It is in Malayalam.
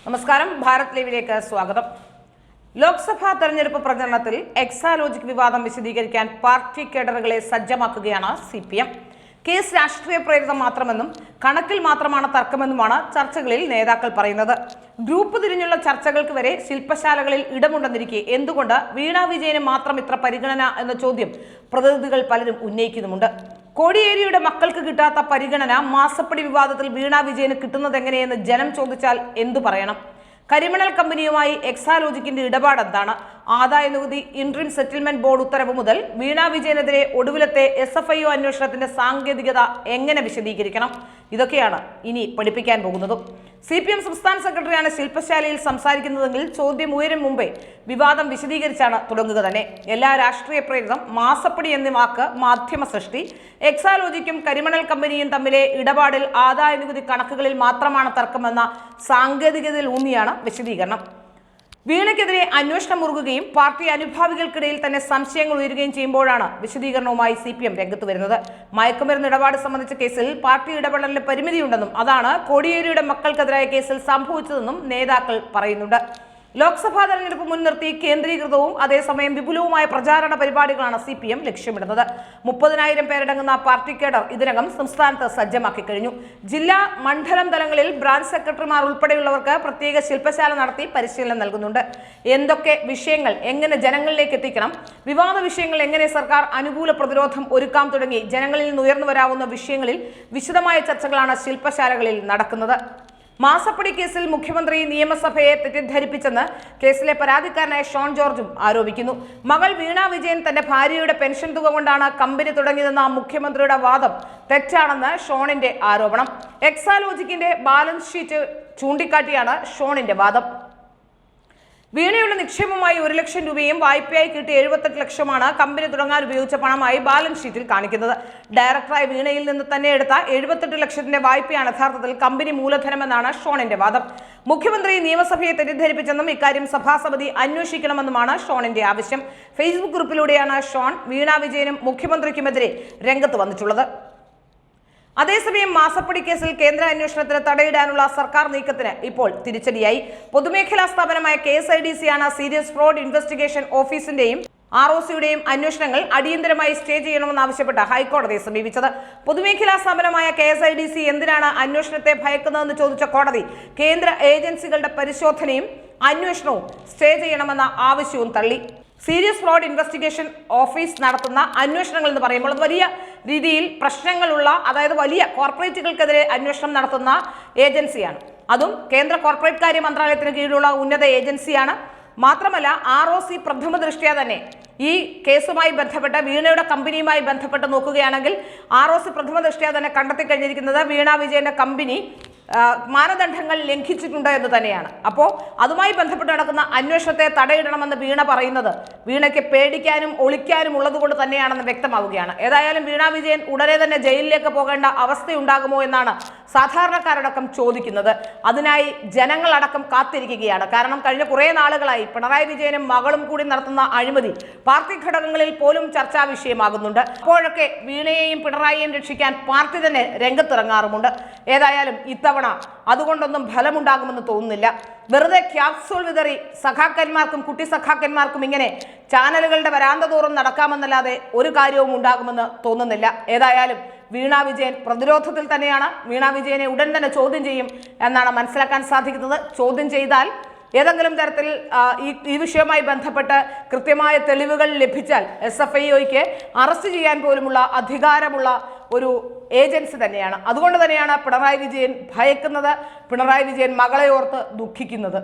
നമസ്കാരം, ഭാരത് ലൈവിലേക്ക് സ്വാഗതം. ലോക്സഭാ തെരഞ്ഞെടുപ്പ് പ്രചരണത്തിൽ എക്സാലോജിക് വിവാദം വിശദീകരിക്കാൻ പാർട്ടി കേഡറുകളെ സജ്ജമാക്കുകയാണ് CPM. കേസ് രാഷ്ട്രീയ പ്രേരിതം മാത്രമെന്നും കണക്കിൽ മാത്രമാണ് തർക്കമെന്നുമാണ് ചർച്ചകളിൽ നേതാക്കൾ പറയുന്നത്. ഗ്രൂപ്പ് തിരിഞ്ഞുള്ള ചർച്ചകൾക്ക് വരെ ശില്പശാലകളിൽ ഇടമുണ്ടെന്നിരിക്കെ എന്തുകൊണ്ട് വീണ വിജയന് മാത്രം ഇത്ര പരിഗണന എന്ന ചോദ്യം പ്രതിനിധികൾ പലരും ഉന്നയിക്കുന്നുമുണ്ട്. കോടിയേരിയുടെ മക്കൾക്ക് കിട്ടാത്ത പരിഗണന മാസപ്പടി വിവാദത്തിൽ വീണ വിജയന് കിട്ടുന്നതെങ്ങനെയെന്ന് ജനം ചോദിച്ചാൽ എന്തു പറയണം? കരിമണൽ കമ്പനിയുമായി എക്സാലോജിക്കിന്റെ ഇടപാട് എന്താണ്? ആദായ നികുതി ഇൻട്രീം സെറ്റിൽമെന്റ് ബോർഡ് ഉത്തരവ് മുതൽ വീണ വിജയനെതിരെ ഒടുവിലത്തെ SFIO അന്വേഷണത്തിന്റെ സാങ്കേതികത എങ്ങനെ വിശദീകരിക്കണം? ഇതൊക്കെയാണ് ഇനി പഠിപ്പിക്കാൻ പോകുന്നത്. CPM സംസ്ഥാന സെക്രട്ടറിയാണ് ശില്പശാലയിൽ സംസാരിക്കുന്നതെങ്കിൽ ചോദ്യം ഉയരും മുമ്പേ വിവാദം വിശദീകരിച്ചാണ് തുടങ്ങുക തന്നെ. എല്ലാ രാഷ്ട്രീയ പ്രേരിതം, മാസപ്പടി എന്നീ വാക്ക് മാധ്യമ സൃഷ്ടി, എക്സാലോജിക്കും കരിമണൽ കമ്പനിയും തമ്മിലെ ഇടപാടിൽ ആദായ നികുതി കണക്കുകളിൽ മാത്രമാണ് തർക്കമെന്ന സാങ്കേതികതയിൽ ഊന്നിയാണ് വിശദീകരണം. വീണയ്ക്കെതിരെ അന്വേഷണം മുറുകുകയും പാർട്ടി അനുഭാവികൾക്കിടയിൽ തന്നെ സംശയങ്ങൾ ഉയരുകയും ചെയ്യുമ്പോഴാണ് വിശദീകരണവുമായി CPM രംഗത്ത് വരുന്നത്. മയക്കുമരുന്ന് ഇടപാട് സംബന്ധിച്ച കേസിൽ പാർട്ടി ഇടപെടലിന് പരിമിതിയുണ്ടെന്നും അതാണ് കോടിയേരിയുടെ മക്കൾക്കെതിരായ കേസിൽ സംഭവിച്ചതെന്നും നേതാക്കൾ പറയുന്നുണ്ട്. ലോക്സഭാ തെരഞ്ഞെടുപ്പ് മുൻനിർത്തി കേന്ദ്രീകൃതവും അതേസമയം വിപുലവുമായ പ്രചാരണ പരിപാടികളാണ് CPM ലക്ഷ്യമിടുന്നത്. 30,000 പേരടങ്ങുന്ന പാർട്ടി കേഡർ ഇതിനകം സംസ്ഥാനത്ത് സജ്ജമാക്കി കഴിഞ്ഞു. ജില്ലാ മണ്ഡലം തലങ്ങളിൽ ബ്രാഞ്ച് സെക്രട്ടറിമാർ ഉൾപ്പെടെയുള്ളവർക്ക് പ്രത്യേക ശില്പശാല നടത്തി പരിശീലനം നൽകുന്നുണ്ട്. എന്തൊക്കെ വിഷയങ്ങൾ എങ്ങനെ ജനങ്ങളിലേക്ക് എത്തിക്കണം, വിവാദ വിഷയങ്ങൾ എങ്ങനെ സർക്കാർ അനുകൂല പ്രതിരോധം ഒരുക്കാം തുടങ്ങി ജനങ്ങളിൽ നിന്ന് ഉയർന്നു വരാവുന്ന വിഷയങ്ങളിൽ വിശദമായ ചർച്ചകളാണ് ശില്പശാലകളിൽ നടക്കുന്നത്. മാസപ്പടി കേസിൽ മുഖ്യമന്ത്രി നിയമസഭയെ തെറ്റിദ്ധരിപ്പിച്ചെന്ന് കേസിലെ പരാതിക്കാരനായ ഷോൺ ജോർജും ആരോപിക്കുന്നു. മകൾ വീണ വിജയൻ തന്റെ ഭാര്യയുടെ പെൻഷൻ തുക കൊണ്ടാണ് കമ്പനി തുടങ്ങിയതെന്ന മുഖ്യമന്ത്രിയുടെ വാദം തെറ്റാണെന്ന് ഷോണിന്റെ ആരോപണം. എക്സാലോജിക്കിന്റെ ബാലൻസ് ഷീറ്റ് ചൂണ്ടിക്കാട്ടിയാണ് ഷോണിന്റെ വാദം. വീണയുടെ നിക്ഷേപമായി 1 ലക്ഷം രൂപയും വായ്പയായി കിട്ടിയ 78 ലക്ഷമാണ് കമ്പനി തുടങ്ങാൻ ഉപയോഗിച്ച പണമായി ബാലൻസ് ഷീറ്റിൽ കാണിക്കുന്നത്. ഡയറക്ടറായ വീണയിൽ നിന്ന് തന്നെ എടുത്ത 78 ലക്ഷത്തിന്റെ വായ്പയാണ് യഥാർത്ഥത്തിൽ കമ്പനി മൂലധനമെന്നാണ് ഷോണിന്റെ വാദം. മുഖ്യമന്ത്രി നിയമസഭയെ തെറ്റിദ്ധരിപ്പിച്ചെന്നും ഇക്കാര്യം സഭാസമിതി അന്വേഷിക്കണമെന്നുമാണ് ഷോണിന്റെ ആവശ്യം. ഫേസ്ബുക്ക് ഗ്രൂപ്പിലൂടെയാണ് ഷോൺ വീണ വിജയനും മുഖ്യമന്ത്രിക്കുമെതിരെ രംഗത്ത് വന്നിട്ടുള്ളത്. അതേസമയം മാസപ്പടി കേസിൽ കേന്ദ്ര അന്വേഷണത്തിന് തടയിടാനുള്ള സർക്കാർ നീക്കത്തിന് ഇപ്പോൾ തിരിച്ചടിയായി. പൊതുമേഖലാ സ്ഥാപനമായ KSIDC ആണ് സീരിയസ് ഫ്രോഡ് ഇൻവെസ്റ്റിഗേഷൻ ഓഫീസിന്റെയും ROCയുടെയും അന്വേഷണങ്ങൾ അടിയന്തരമായി സ്റ്റേ ചെയ്യണമെന്നാവശ്യപ്പെട്ട് ഹൈക്കോടതിയെ സമീപിച്ചത്. പൊതുമേഖലാ സ്ഥാപനമായ KSIDC എന്തിനാണ് അന്വേഷണത്തെ ഭയക്കുന്നതെന്ന് ചോദിച്ച കോടതി കേന്ദ്ര ഏജൻസികളുടെ പരിശോധനയും അന്വേഷണവും സ്റ്റേ ചെയ്യണമെന്ന ആവശ്യവും തള്ളി. സീരിയസ് ഫ്രോഡ് ഇൻവെസ്റ്റിഗേഷൻ ഓഫീസ് നടത്തുന്ന അന്വേഷണങ്ങൾ എന്ന് പറയുമ്പോൾ അത് വലിയ രീതിയിൽ പ്രശ്നങ്ങളുള്ള, അതായത് വലിയ കോർപ്പറേറ്റുകൾക്കെതിരെ അന്വേഷണം നടത്തുന്ന ഏജൻസിയാണ്. അതും കേന്ദ്ര കോർപ്പറേറ്റ് കാര്യ മന്ത്രാലയത്തിന് കീഴിലുള്ള ഉന്നത ഏജൻസിയാണ്. മാത്രമല്ല ROC പ്രഥമ ദൃഷ്ട്യാ തന്നെ ഈ കേസുമായി ബന്ധപ്പെട്ട് വീണയുടെ കമ്പനിയുമായി ബന്ധപ്പെട്ട് നോക്കുകയാണെങ്കിൽ ROC പ്രഥമ ദൃഷ്ട്യാ തന്നെ കണ്ടെത്തി കഴിഞ്ഞിരിക്കുന്നത് വീണ വിജയന്റെ കമ്പനി മാനദണ്ഡങ്ങൾ ലംഘിച്ചിട്ടുണ്ട് എന്ന് തന്നെയാണ്. അപ്പോൾ അതുമായി ബന്ധപ്പെട്ട് നടക്കുന്ന അന്വേഷണത്തെ തടയിടണമെന്ന് വീണ പറയുന്നത് വീണയ്ക്ക് പേടിക്കാനും ഒളിക്കാനും ഉള്ളതുകൊണ്ട് തന്നെയാണെന്ന് വ്യക്തമാവുകയാണ്. ഏതായാലും വീണ വിജയൻ ഉടനെ തന്നെ ജയിലിലേക്ക് പോകേണ്ട അവസ്ഥയുണ്ടാകുമോ എന്നാണ് സാധാരണക്കാരടക്കം ചോദിക്കുന്നത്. അതിനായി ജനങ്ങളടക്കം കാത്തിരിക്കുകയാണ്. കാരണം കഴിഞ്ഞ കുറേ നാളുകളായി പിണറായി വിജയനും മകളും കൂടി നടത്തുന്ന അഴിമതി പാർട്ടി ഘടകങ്ങളിൽ പോലും ചർച്ചാ വിഷയമാകുന്നുണ്ട്. അപ്പോഴൊക്കെ വീണയെയും പിണറായിയെയും രക്ഷിക്കാൻ പാർട്ടി തന്നെ രംഗത്തിറങ്ങാറുമുണ്ട്. ഏതായാലും ഇത്തവണ അതുകൊണ്ടൊന്നും ഫലമുണ്ടാകുമെന്ന് തോന്നുന്നില്ല. വെറുതെ ക്യാപ്സൂൾ വിതറി സഖാക്കന്മാർക്കും കുട്ടി സഖാക്കന്മാർക്കും ഇങ്ങനെ ചാനലുകളുടെ വരാന്ത തോറും നടക്കാമെന്നല്ലാതെ ഒരു കാര്യവും ഉണ്ടാകുമെന്ന് തോന്നുന്നില്ല. ഏതായാലും വീണ വിജയൻ പ്രതിരോധത്തിൽ തന്നെയാണ്. വീണ വിജയനെ ഉടൻ തന്നെ ചോദ്യം ചെയ്യും എന്നാണ് മനസ്സിലാക്കാൻ സാധിക്കുന്നത്. ചോദ്യം ചെയ്താൽ ഏതെങ്കിലും തരത്തിൽ ഈ വിഷയവുമായി ബന്ധപ്പെട്ട് കൃത്യമായ തെളിവുകൾ ലഭിച്ചാൽ SFIOയ്ക്ക് അറസ്റ്റ് ചെയ്യാൻ പോലുമുള്ള അധികാരമുള്ള ഒരു ഏജൻസി തന്നെയാണ്. അതുകൊണ്ട് തന്നെയാണ് പിണറായി വിജയൻ ഭയക്കുന്നത്, പിണറായി വിജയൻ മകളെ ഓർത്ത് ദുഃഖിക്കുന്നത്.